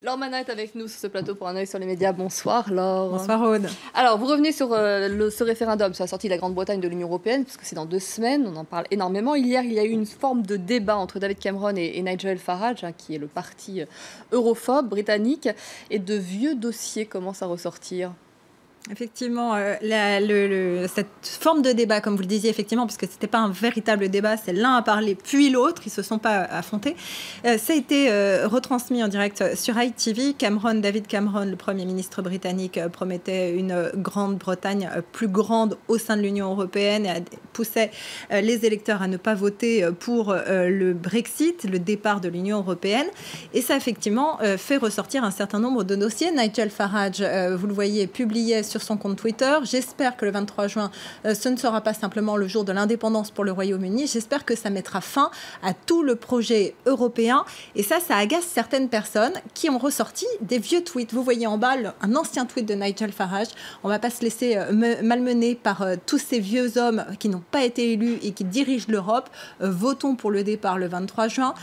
Laure Manat est avec nous sur ce plateau pour un œil sur les médias. Bonsoir Laure. Bonsoir Aude. Alors vous revenez sur ce référendum sur la sortie de la Grande-Bretagne de l'Union Européenne, puisque c'est dans 2 semaines, on en parle énormément. Hier, il y a eu une forme de débat entre David Cameron et Nigel Farage, qui est le parti europhobe britannique, et de vieux dossiers commencent à ressortir. Effectivement, cette forme de débat, comme vous le disiez, effectivement, puisque ce n'était pas un véritable débat, c'est l'un à parler puis l'autre, ils ne se sont pas affrontés. Ça a été retransmis en direct sur ITV. David Cameron, le Premier ministre britannique, promettait une Grande-Bretagne plus grande au sein de l'Union européenne et poussait les électeurs à ne pas voter pour le Brexit, le départ de l'Union européenne. Et ça, effectivement, fait ressortir un certain nombre de dossiers. Nigel Farage, vous le voyez, publiait sur son compte Twitter. J'espère que le 23 juin, ce ne sera pas simplement le jour de l'indépendance pour le Royaume-Uni. J'espère que ça mettra fin à tout le projet européen. Et ça agace certaines personnes qui ont ressorti des vieux tweets. Vous voyez en bas un ancien tweet de Nigel Farage. On ne va pas se laisser malmener par tous ces vieux hommes qui n'ont pas été élus et qui dirigent l'Europe. Votons pour le départ le 23 juin.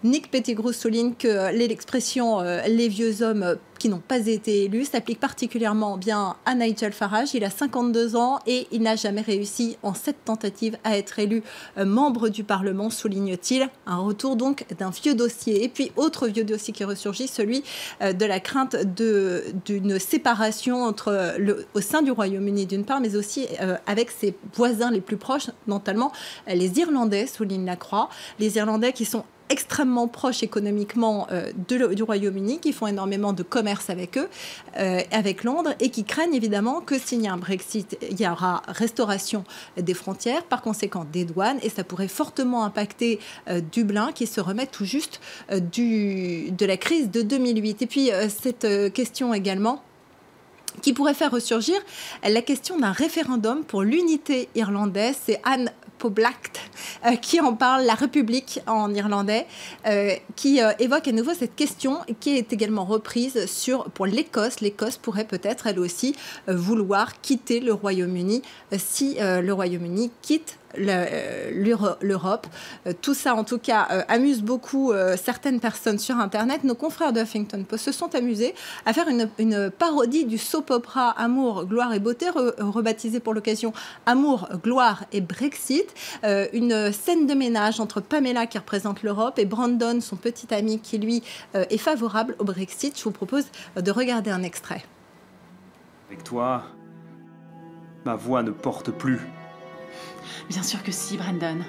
Nick Pettigrew souligne que l'expression « les vieux hommes qui n'ont pas été élus » s'applique particulièrement bien à Nigel Farage. Il a 52 ans et il n'a jamais réussi en 7 tentatives à être élu membre du Parlement, souligne-t-il. Un retour donc d'un vieux dossier. Et puis, autre vieux dossier qui ressurgit, celui de la crainte d'une séparation au sein du Royaume-Uni d'une part, mais aussi avec ses voisins les plus proches, notamment les Irlandais, souligne la Croix. Les Irlandais qui sont extrêmement proches économiquement du Royaume-Uni, qui font énormément de commerce avec eux, avec Londres, et qui craignent évidemment que s'il y a un Brexit, il y aura restauration des frontières, par conséquent des douanes, et ça pourrait fortement impacter Dublin, qui se remet tout juste de la crise de 2008. Et puis cette question également, qui pourrait faire ressurgir la question d'un référendum pour l'unité irlandaise. C'est Anne Poblacht qui en parle, la République en irlandais, qui évoque à nouveau cette question qui est également reprise pour l'Écosse. L'Écosse pourrait peut-être, elle aussi, vouloir quitter le Royaume-Uni si le Royaume-Uni quitte l'Europe. Tout ça, en tout cas, amuse beaucoup certaines personnes sur Internet. Nos confrères de Huffington Post se sont amusés à faire une parodie du soap opera Amour, gloire et beauté, rebaptisé pour l'occasion Amour, gloire et Brexit. Une scène de ménage entre Pamela, qui représente l'Europe, et Brandon, son petit ami, qui lui est favorable au Brexit. Je vous propose de regarder un extrait. Avec toi, ma voix ne porte plus. Bien sûr que si, Brandon.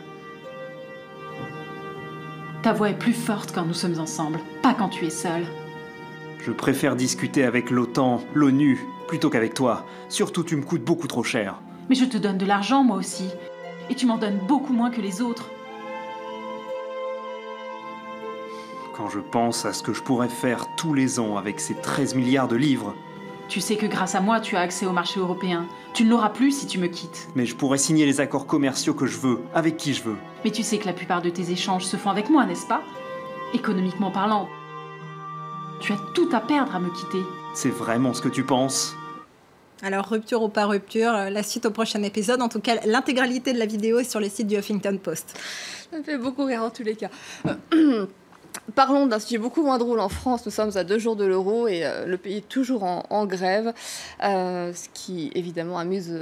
Ta voix est plus forte quand nous sommes ensemble, pas quand tu es seul. Je préfère discuter avec l'OTAN, l'ONU, plutôt qu'avec toi. Surtout, tu me coûtes beaucoup trop cher. Mais je te donne de l'argent, moi aussi. Et tu m'en donnes beaucoup moins que les autres. Quand je pense à ce que je pourrais faire tous les ans avec ces 13 milliards de livres... Tu sais que grâce à moi, tu as accès au marché européen. Tu ne l'auras plus si tu me quittes. Mais je pourrais signer les accords commerciaux que je veux, avec qui je veux. Mais tu sais que la plupart de tes échanges se font avec moi, n'est-ce pas? Économiquement parlant, tu as tout à perdre à me quitter. C'est vraiment ce que tu penses? Alors, rupture ou pas rupture, la suite au prochain épisode. En tout cas, l'intégralité de la vidéo est sur le site du Huffington Post. Ça me fait beaucoup rire en tous les cas. Parlons d'un sujet beaucoup moins drôle en France. Nous sommes à 2 jours de l'euro et le pays est toujours en grève, ce qui évidemment amuse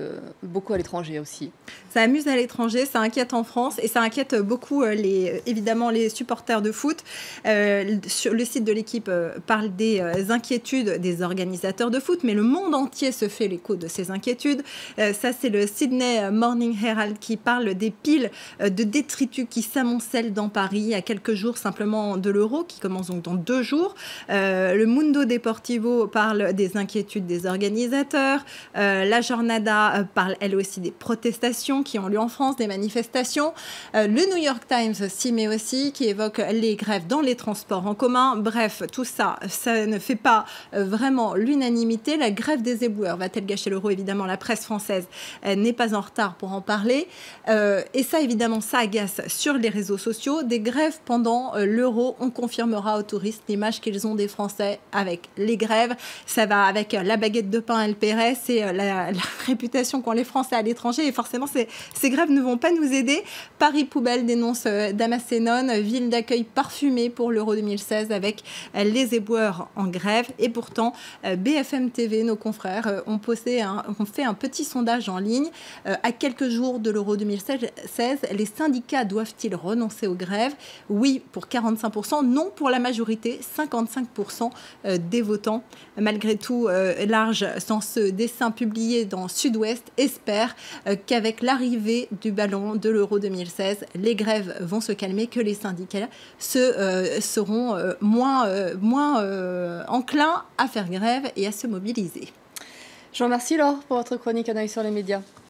beaucoup à l'étranger aussi. Ça amuse à l'étranger, ça inquiète en France et ça inquiète beaucoup évidemment les supporters de foot. Sur le site de l'équipe parle des inquiétudes des organisateurs de foot, mais le monde entier se fait l'écho de ces inquiétudes. Ça, c'est le Sydney Morning Herald qui parle des piles de détritus qui s'amoncellent dans Paris à quelques jours simplement de l'Euro, qui commence donc dans 2 jours. Le Mundo Deportivo parle des inquiétudes des organisateurs. La Jornada parle elle aussi des protestations qui ont lieu en France, des manifestations. Le New York Times s'y met aussi, qui évoque les grèves dans les transports en commun. Bref, tout ça, ça ne fait pas vraiment l'unanimité. La grève des éboueurs va-t-elle gâcher l'euro? Évidemment, la presse française n'est pas en retard pour en parler. Et ça, évidemment, ça agace sur les réseaux sociaux. Des grèves pendant l'euro, on confirmera aux touristes l'image qu'ils ont des Français avec les grèves. Ça va avec la baguette de pain, elle paierait, c'est la réputation qu'ont les Français à l'étranger. Et forcément, ces grèves ne vont pas nous aider. Paris Poubelle dénonce Damas Sénon, ville d'accueil parfumée pour l'Euro 2016 avec les éboueurs en grève. Et pourtant, BFM TV, nos confrères, ont fait un petit sondage en ligne. À quelques jours de l'Euro 2016, les syndicats doivent-ils renoncer aux grèves? Oui, pour 45%, non pour la majorité, 55% des votants. Malgré tout, Large, dans ce dessin publié dans Sud-Ouest, espère qu'avec l'arrivée du ballon de l'Euro 2016, les grèves vont se calmer, que les syndicats seront moins enclins à faire grève et à se mobiliser. Je vous remercie Laure pour votre chronique Analyse sur les médias.